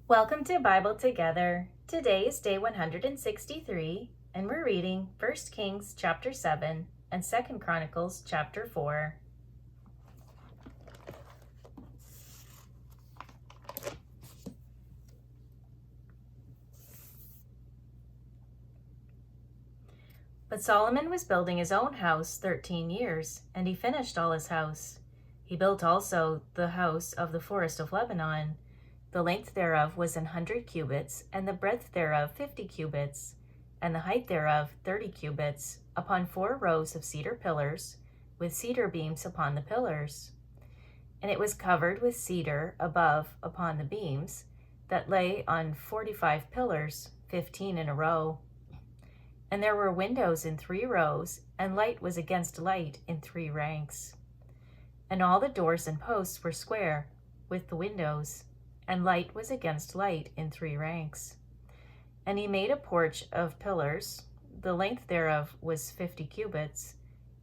Welcome to Bible Together. Today is day 163, and we're reading 1 Kings chapter 7 and 2 Chronicles chapter 4. But Solomon was building his own house 13 years, and he finished all his house. He built also the house of the forest of Lebanon. The length thereof was 100 cubits, and the breadth thereof 50 cubits, and the height thereof 30 cubits, upon 4 rows of cedar pillars, with cedar beams upon the pillars. And it was covered with cedar above upon the beams, that lay on 45 pillars, 15 in a row. And there were windows in 3 rows, and light was against light in 3 ranks. And all the doors and posts were square, with the windows, and light was against light in 3 ranks. And he made a porch of pillars. The length thereof was 50 cubits,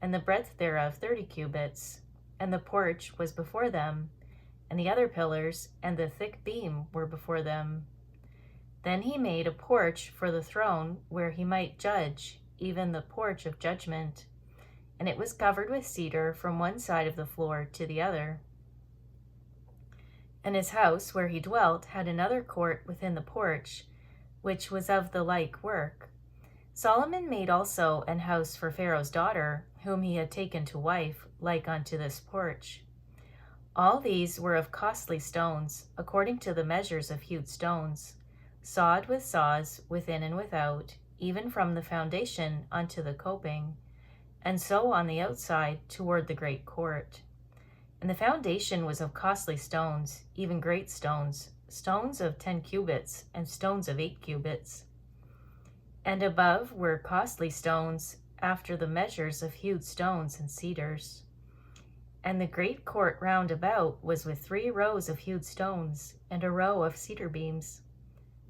and the breadth thereof 30 cubits. And the porch was before them, and the other pillars and the thick beam were before them. Then he made a porch for the throne where he might judge, even the porch of judgment. And it was covered with cedar from one side of the floor to the other. And his house where he dwelt had another court within the porch, which was of the like work. Solomon made also an house for Pharaoh's daughter, whom he had taken to wife, like unto this porch. All these were of costly stones, according to the measures of hewed stones, sawed with saws within and without, even from the foundation unto the coping, and so on the outside toward the great court. And the foundation was of costly stones, even great stones, stones of 10 cubits, and stones of 8 cubits. And above were costly stones, after the measures of hewed stones and cedars. And the great court round about was with 3 rows of hewed stones, and a row of cedar beams,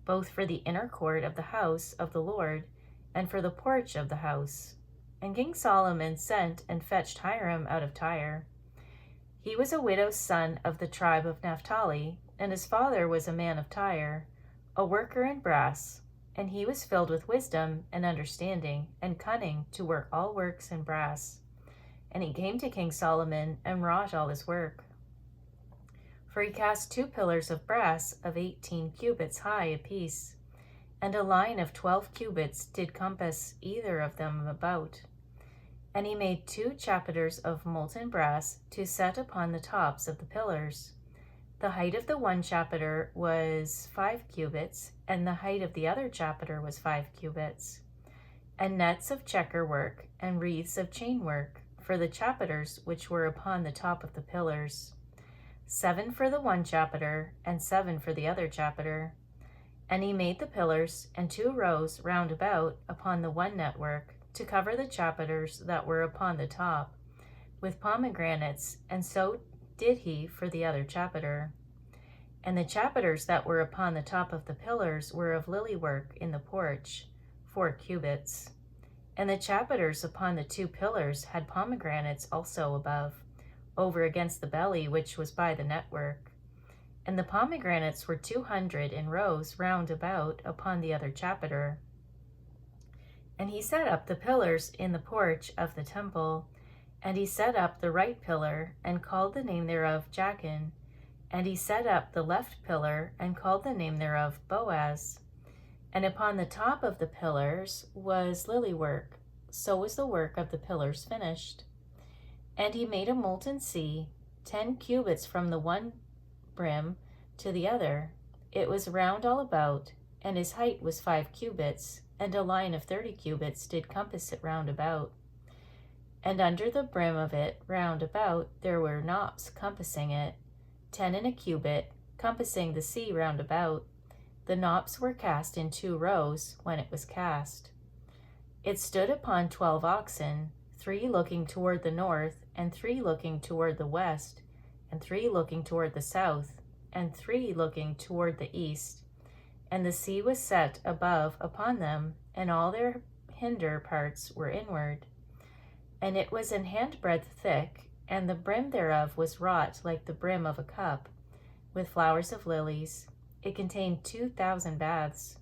both for the inner court of the house of the Lord, and for the porch of the house. And King Solomon sent and fetched Hiram out of Tyre. He was a widow's son of the tribe of Naphtali, and his father was a man of Tyre, a worker in brass, and he was filled with wisdom and understanding and cunning to work all works in brass. And he came to King Solomon and wrought all his work. For he cast 2 pillars of brass of 18 cubits high apiece, and a line of 12 cubits did compass either of them about. And he made 2 chapiters of molten brass to set upon the tops of the pillars. The height of the one chapiter was 5 cubits, and the height of the other chapiter was 5 cubits. And nets of checker work, and wreaths of chain work, for the chapiters which were upon the top of the pillars. 7 for the one chapiter, and 7 for the other chapiter. And he made the pillars, and 2 rows round about upon the one network, to cover the chapiters that were upon the top, with pomegranates, and so did he for the other chapiter. And the chapiters that were upon the top of the pillars were of lily work in the porch, 4 cubits. And the chapiters upon the 2 pillars had pomegranates also above, over against the belly which was by the network. And the pomegranates were 200 in rows round about upon the other chapiter. And he set up the pillars in the porch of the temple, and he set up the right pillar, and called the name thereof Jachin, and he set up the left pillar, and called the name thereof Boaz. And upon the top of the pillars was lily work, so was the work of the pillars finished. And he made a molten sea, 10 cubits from the one brim to the other. It was round all about, and his height was 5 cubits, and a line of 30 cubits did compass it round about. And under the brim of it round about there were knops compassing it, 10 in a cubit, compassing the sea round about. The knops were cast in 2 rows when it was cast. It stood upon 12 oxen, 3 looking toward the north, and 3 looking toward the west, and 3 looking toward the south, and 3 looking toward the east. And the sea was set above upon them, and all their hinder parts were inward. And it was an handbreadth thick, and the brim thereof was wrought like the brim of a cup, with flowers of lilies, It contained 2,000 baths.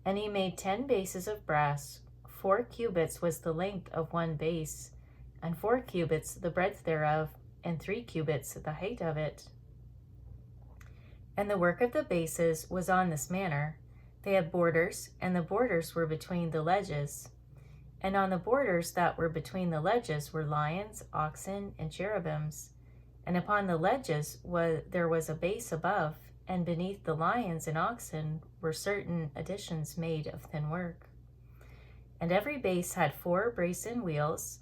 And he made 10 bases of brass. 4 cubits was the length of one base, and 4 cubits the breadth thereof, and 3 cubits the height of it. And the work of the bases was on this manner. They had borders, and the borders were between the ledges. And on the borders that were between the ledges were lions, oxen, and cherubims. And upon the ledges there was a base above, and beneath the lions and oxen were certain additions made of thin work. And every base had 4 brazen wheels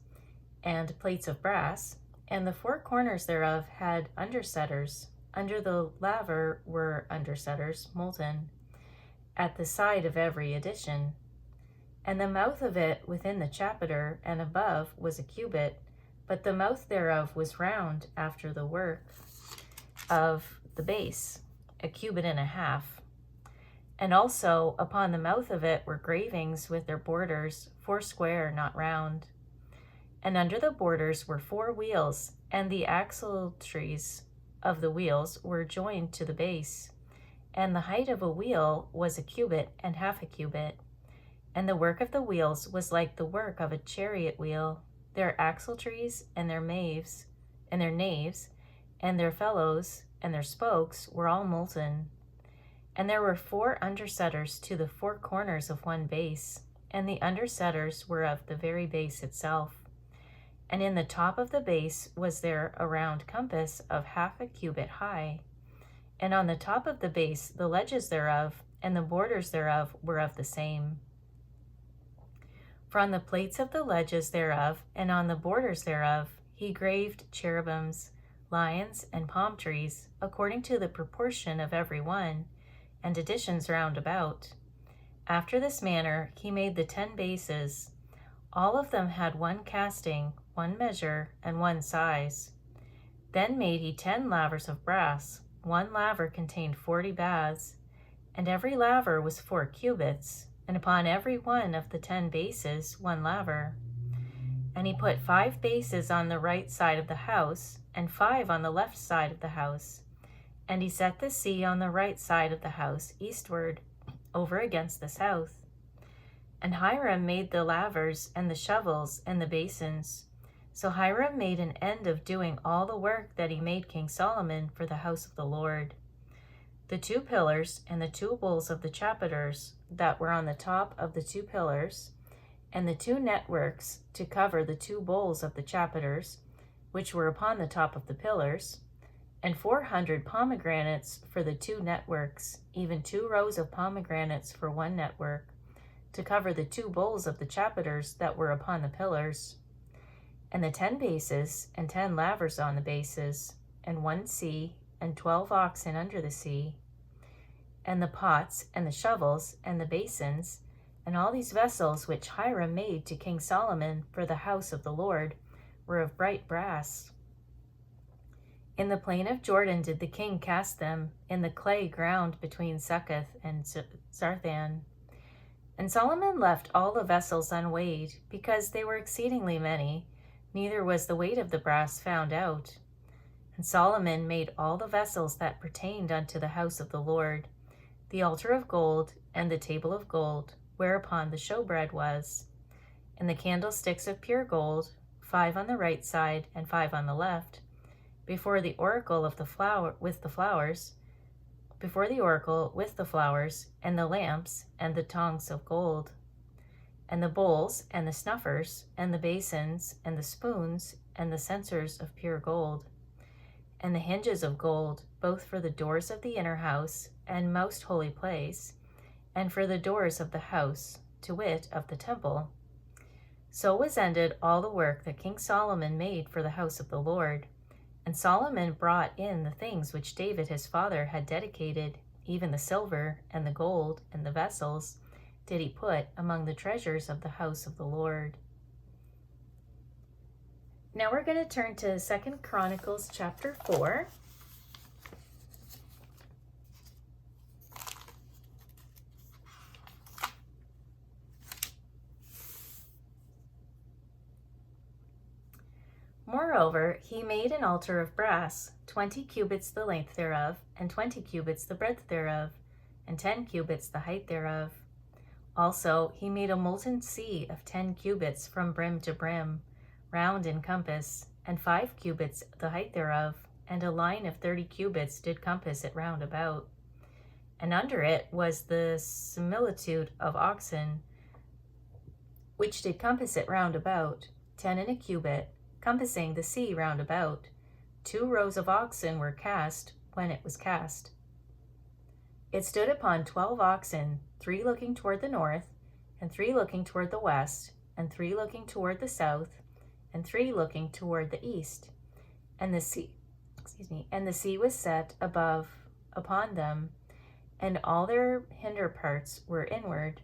and plates of brass, and the 4 corners thereof had undersetters. Under the laver were undersetters molten, at the side of every addition. And the mouth of it within the chapiter and above was a cubit, but the mouth thereof was round after the work of the base, a cubit and a half. And also upon the mouth of it were gravings with their borders, 4 square, not round. And under the borders were 4 wheels, and the axletrees of the wheels were joined to the base. And the height of a wheel was a cubit and half a cubit. And the work of the wheels was like the work of a chariot wheel. Their axletrees and their naves, and their felloes and their spokes were all molten. And there were 4 undersetters to the 4 corners of one base, and the undersetters were of the very base itself. And in the top of the base was there a round compass of half a cubit high. And on the top of the base the ledges thereof and the borders thereof were of the same. For on the plates of the ledges thereof and on the borders thereof he graved cherubims, lions, and palm trees, according to the proportion of every one, and additions round about. After this manner he made the 10 bases. All of them had 1 casting, 1 measure, and 1 size. Then made he 10 lavers of brass. 1 laver contained 40 baths, and every laver was 4 cubits, and upon every one of the 10 bases 1 laver. And he put 5 bases on the right side of the house, and 5 on the left side of the house. And he set the sea on the right side of the house eastward, over against the south. And Hiram made the lavers and the shovels and the basins. So Hiram made an end of doing all the work that he made King Solomon for the house of the Lord. The 2 pillars and the 2 bowls of the chapiters that were on the top of the 2 pillars, and the 2 networks to cover the 2 bowls of the chapiters, which were upon the top of the pillars, and 400 pomegranates for the 2 networks, even 2 rows of pomegranates for 1 network, to cover the 2 bowls of the chapiters that were upon the pillars, and the 10 bases, and 10 lavers on the bases, and 1 sea, and 12 oxen under the sea, and the pots, and the shovels, and the basins, and all these vessels which Hiram made to King Solomon for the house of the Lord were of bright brass. In the plain of Jordan did the king cast them, in the clay ground between Succoth and Zarthan. And Solomon left all the vessels unweighed, because they were exceedingly many, neither was the weight of the brass found out. And Solomon made all the vessels that pertained unto the house of the Lord, the altar of gold, and the table of gold, whereupon the showbread was, and the candlesticks of pure gold, 5 on the right side and 5 on the left, before the oracle of the flower with the flowers, before the oracle with the flowers, and the lamps and the tongs of gold, and the bowls and the snuffers, and the basins and the spoons, and the censers of pure gold, and the hinges of gold, both for the doors of the inner house and most holy place, and for the doors of the house, to wit, of the temple. So was ended all the work that King Solomon made for the house of the Lord. And Solomon brought in the things which David his father had dedicated, even the silver and the gold and the vessels did he put among the treasures of the house of the Lord. Now we're going to turn to 2 Chronicles chapter 4. Moreover, he made an altar of brass, 20 cubits the length thereof, and 20 cubits the breadth thereof, and 10 cubits the height thereof. Also he made a molten sea of 10 cubits from brim to brim, round in compass, and 5 cubits the height thereof, and a line of 30 cubits did compass it round about. And under it was the similitude of oxen, which did compass it round about, 10 in a cubit, compassing the sea round about. 2 rows of oxen were cast when it was cast. It stood upon 12 oxen, 3 looking toward the north, and 3 looking toward the west, and 3 looking toward the south, and 3 looking toward the east. And the sea was set above upon them, and all their hinder parts were inward.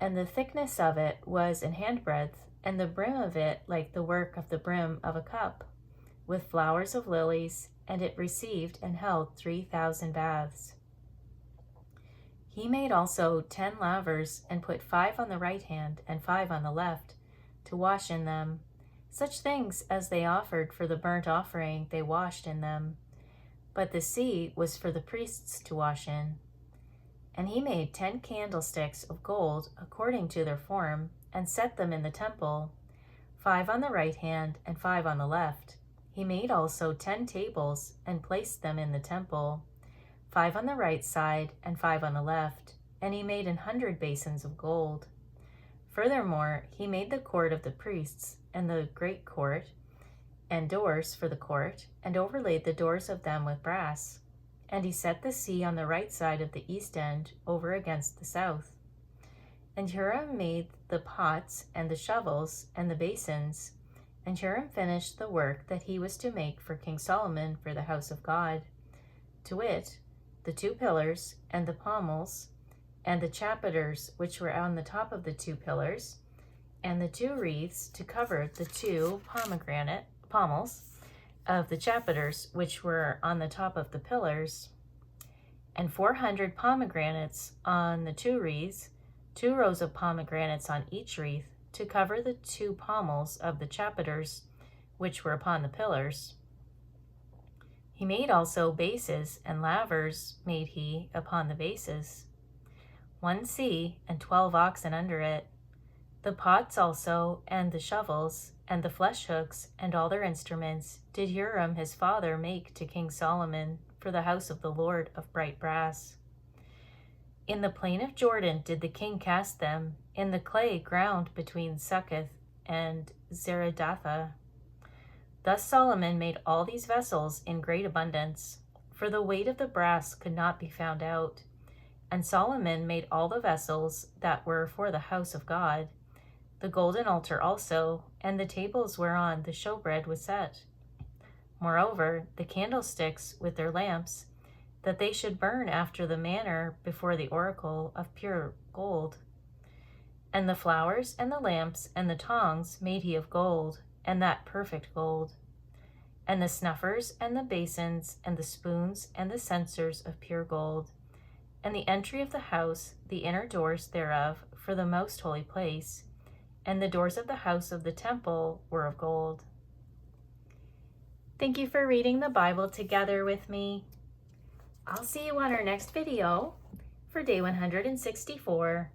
And the thickness of it was an handbreadth, and the brim of it like the work of the brim of a cup, with flowers of lilies, and it received and held 3,000 baths. He made also 10 lavers, and put 5 on the right hand and 5 on the left, to wash in them. Such things as they offered for the burnt offering they washed in them. But the sea was for the priests to wash in. And he made 10 candlesticks of gold according to their form, and set them in the temple, 5 on the right hand and 5 on the left. He made also 10 tables, and placed them in the temple, 5 on the right side and 5 on the left. And he made 100 basins of gold. Furthermore, he made the court of the priests, and the great court, and doors for the court, and overlaid the doors of them with brass. And he set the sea on the right side of the east end, over against the south. And Huram made the pots, and the shovels, and the basins. And Huram finished the work that he was to make for King Solomon for the house of God, to wit, the 2 pillars, and the pommels, and the chapiters which were on the top of the 2 pillars, and the 2 wreaths to cover the 2 pommels of the chapiters which were on the top of the pillars, and 400 pomegranates on the 2 wreaths, 2 rows of pomegranates on each wreath, to cover the 2 pommels of the chapiters which were upon the pillars. He made also bases, and lavers made he upon the bases. 1 sea, and 12 oxen under it. The pots also, and the shovels, and the flesh hooks, and all their instruments, did Huram his father make to King Solomon for the house of the Lord of bright brass. In the plain of Jordan did the king cast them, in the clay ground between Succoth and Zeradatha. Thus Solomon made all these vessels in great abundance, for the weight of the brass could not be found out. And Solomon made all the vessels that were for the house of God, the golden altar also, and the tables whereon the showbread was set. Moreover, the candlesticks with their lamps, that they should burn after the manner before the oracle of pure gold. And the flowers and the lamps and the tongs made he of gold, and that perfect gold. And the snuffers and the basins and the spoons and the censers of pure gold. And the entry of the house, the inner doors thereof, for the most holy place, and the doors of the house of the temple were of gold. Thank you for reading the Bible together with me. I'll see you on our next video for day 164.